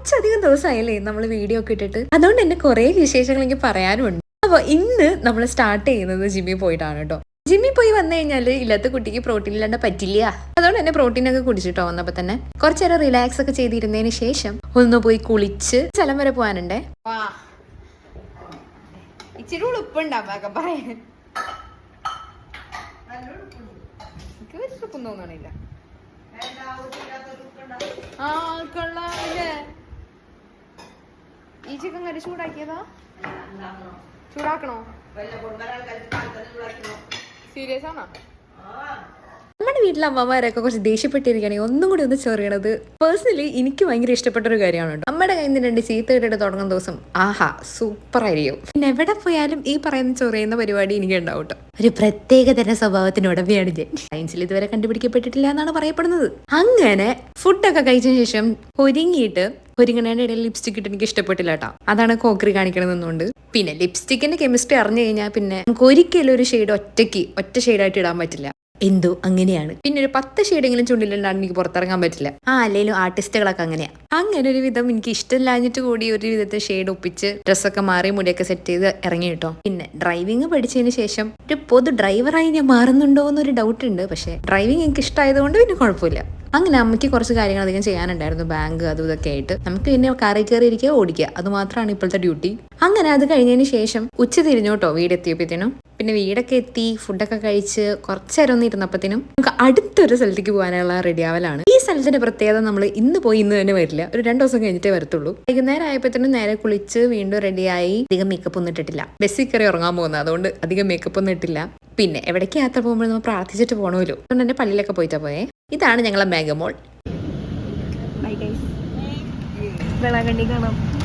കുറച്ചധികം ദിവസമായില്ലേ നമ്മൾ വീഡിയോ ഒക്കെ ഇട്ടിട്ട്. അതുകൊണ്ട് തന്നെ കുറേ വിശേഷങ്ങൾ എനിക്ക് പറയാനുണ്ട്. അപ്പോൾ ഇന്ന് നമ്മൾ സ്റ്റാർട്ട് ചെയ്യുന്നത് ജിമ്മിൽ പോയിട്ടാണ് കേട്ടോ. ജിമ്മിൽ പോയി വന്നു കഴിഞ്ഞാൽ ഇല്ലാത്ത കുട്ടിക്ക് പ്രോട്ടീൻ ഇല്ലാണ്ട് പറ്റില്ല. അതുകൊണ്ട് തന്നെ പ്രോട്ടീൻ ഒക്കെ കുടിച്ചിട്ടോ വന്നപ്പോൾ തന്നെ കുറച്ചു നേരം റിലാക്സ് ഒക്കെ ചെയ്തിരുന്നതിന് ശേഷം ഒന്ന് പോയി കുളിച്ച് സ്ഥലം വരെ പോകാനുണ്ടേ. ഇച്ചിരി ഉളുപ്പുണ്ടാവാ പറയാൻ തോന്നണില്ല. ആ കൊള്ളാമില്ലേ? ഈ ചിക്കൻ കറി ചൂടാക്കിയതാ? ചൂടാക്കണോ? സീരിയസ് ആണോ? നമ്മുടെ വീട്ടിലെ അമ്മമാരൊക്കെ കുറച്ച് ദേഷ്യപ്പെട്ടിരിക്കുകയാണെങ്കിൽ ഒന്നും കൂടി ഒന്ന് ചൊറിയണത് പേഴ്സണലി എനിക്ക് ഭയങ്കര ഇഷ്ടപ്പെട്ട ഒരു കാര്യമാണ് കേട്ടോ. നമ്മുടെ കയ്യിൽ നിന്ന് 2 ചീത്ത ഇട്ടിട്ട് തുടങ്ങുന്ന ദിവസം ആഹാ സൂപ്പർ ആയിരിക്കും. പിന്നെ എവിടെ പോയാലും ഈ പറയുന്ന ചൊറിയുന്ന പരിപാടി എനിക്ക് ഉണ്ടാവും കേട്ടോ. ഒരു പ്രത്യേക തരം സ്വഭാവത്തിന് ഉടമയാണ് ഞാൻ. സയൻസിൽ ഇതുവരെ കണ്ടുപിടിക്കപ്പെട്ടിട്ടില്ല എന്നാണ് പറയപ്പെടുന്നത്. അങ്ങനെ ഫുഡൊക്കെ കഴിച്ചതിന് ശേഷം ഒരുങ്ങണേന്റെ ഇടയിൽ ലിപ്സ്റ്റിക് ഇട്ട് എനിക്ക് ഇഷ്ടപ്പെട്ടില്ല കേട്ടോ. അതാണ് കോക്കറി കാണിക്കണമെന്നുണ്ട്. പിന്നെ ലിപ്സ്റ്റിക്കിന്റെ കെമിസ്ട്രി അറിഞ്ഞു കഴിഞ്ഞാൽ പിന്നെ നമുക്ക് ഒരിക്കലും ഒരു ഷെയ്ഡ് ഒറ്റ ഷെയ്ഡായിട്ട് ഇടാൻ പറ്റില്ല. എന്തോ അങ്ങനെയാണ്. പിന്നെ ഒരു 10 ഷെയ്ഡെങ്കിലും ചുണ്ടിലുണ്ടാകും എനിക്ക് പുറത്തിറങ്ങാൻ പറ്റില്ല. അല്ലെങ്കിലും ആർട്ടിസ്റ്റുകളൊക്കെ അങ്ങനെയാ. അങ്ങനെ ഒരു വിധം എനിക്ക് ഇഷ്ടമില്ലാഞ്ഞിട്ട് കൂടി ഒരു വിധത്തെ ഷെയ്ഡ് ഒപ്പിച്ച് ഡ്രസ്സൊക്കെ മാറി മുടിയൊക്കെ സെറ്റ് ചെയ്ത് ഇറങ്ങി കേട്ടോ. പിന്നെ ഡ്രൈവിംഗ് പഠിച്ചതിന് ശേഷം ഒരു പൊതു ഡ്രൈവറായി ഞാൻ മാറുന്നുണ്ടോ എന്നൊരു ഡൗട്ട് ഉണ്ട്. പക്ഷെ ഡ്രൈവിംഗ് എനിക്ക് ഇഷ്ടമായതുകൊണ്ട് പിന്നെ കുഴപ്പമില്ല. അങ്ങനെ അമ്മയ്ക്ക് കുറച്ച് കാര്യങ്ങൾ അധികം ചെയ്യാനുണ്ടായിരുന്നു, ബാങ്ക് അതും ഇതൊക്കെ ആയിട്ട്. നമുക്ക് പിന്നെ കയറി ഇരിക്കുക, ഓടിക്കുക, അത് മാത്രമാണ് ഇപ്പോഴത്തെ ഡ്യൂട്ടി. അങ്ങനെ അത് കഴിഞ്ഞതിന് ശേഷം ഉച്ച തിരിഞ്ഞോട്ടോ വീടെത്തിയപ്പോഴത്തേനും. പിന്നെ വീടൊക്കെ എത്തി ഫുഡൊക്കെ കഴിച്ച് കുറച്ച് നേരം ഒന്ന് ഇരുന്നപ്പോഴത്തേനും നമുക്ക് അടുത്തൊരു സ്ഥലത്തേക്ക് പോകാനുള്ള റെഡി ആവലാണ്. ഈ സ്ഥലത്തിന്റെ പ്രത്യേകത നമ്മൾ ഇന്ന് പോയി ഇന്ന് തന്നെ വരില്ല, ഒരു 2 ദിവസം കഴിഞ്ഞിട്ടേ വരത്തുള്ളൂ. വൈകുന്നേരം ആയപ്പോഴത്തേനും നേരെ കുളിച്ച് വീണ്ടും റെഡിയായി. അധികം മേക്കപ്പ് ഒന്നും ഇട്ടിട്ടില്ല, ബസ്സിൽ കയറി ഉറങ്ങാൻ പോകുന്നത്, അതുകൊണ്ട് അധികം മേക്കപ്പ് ഒന്നും ഇട്ടില്ല. പിന്നെ എവിടേക്ക് യാത്ര പോകുമ്പോൾ നമ്മൾ പ്രാർത്ഥിച്ചിട്ട് പോകണമല്ലോ, അതുകൊണ്ട് തന്നെ പള്ളിയിലൊക്കെ പോയിട്ടാ പോയേ. ഇതാണ് ഞങ്ങളെ മേഘമോൾ.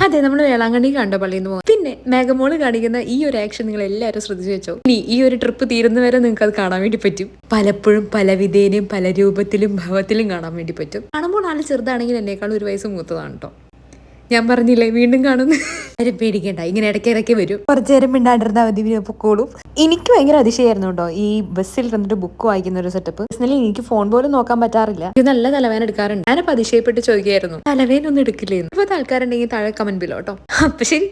അതെ, നമ്മൾ വേളാങ്കണ്ണി കണ്ടോ പള്ളിയിൽ നിന്ന് പോകും. പിന്നെ മേഘമോള് കാണിക്കുന്ന ഈ ഒരു ആക്ഷൻ നിങ്ങൾ എല്ലാവരും ശ്രദ്ധിച്ചു വെച്ചോ. ഇനി ഈ ഒരു ട്രിപ്പ് തീരുന്നവരെ നിങ്ങൾക്ക് അത് കാണാൻ വേണ്ടി പറ്റും. പലപ്പോഴും പല വിധേനയും പല രൂപത്തിലും ഭാവത്തിലും കാണാൻ വേണ്ടി പറ്റും. കാണുമ്പോൾ ആൾ ചെറുതാണെങ്കിൽ എന്നേക്കാൾ 1 വയസ്സ് മൂത്തതാണ് കേട്ടോ. ഞാൻ പറഞ്ഞില്ലേ വീണ്ടും കാണുന്നു. ആരും പേടിക്കണ്ട, ഇങ്ങനെ ഇടയ്ക്കിടയ്ക്ക് വരും. കുറച്ചു നേരം മിണ്ടാണ്ടിരുന്ന അവധി പൊക്കോളും. എനിക്ക് ഭയങ്കര അതിശയായിരുന്നു കേട്ടോ ഈ ബസ്സിൽ ഇരുന്നിട്ട് ബുക്ക് വായിക്കുന്ന ഒരു സെറ്റപ്പ്. പേഴ്സണലി എനിക്ക് ഫോൺ പോലും നോക്കാൻ പറ്റാറില്ല. ഇത് നല്ല തലവേന എടുക്കാറുണ്ട്. ഞാനപ്പോൾ അതിശയപ്പെട്ട് ചോദിക്കുകയായിരുന്നു തലവേന ഒന്നും എടുക്കില്ലേന്ന്. അപ്പോൾ ആൾക്കാരുണ്ടെങ്കിൽ താഴെ കമന്റ് ബിലോ കേട്ടോ. അപ്പൊ ശരി,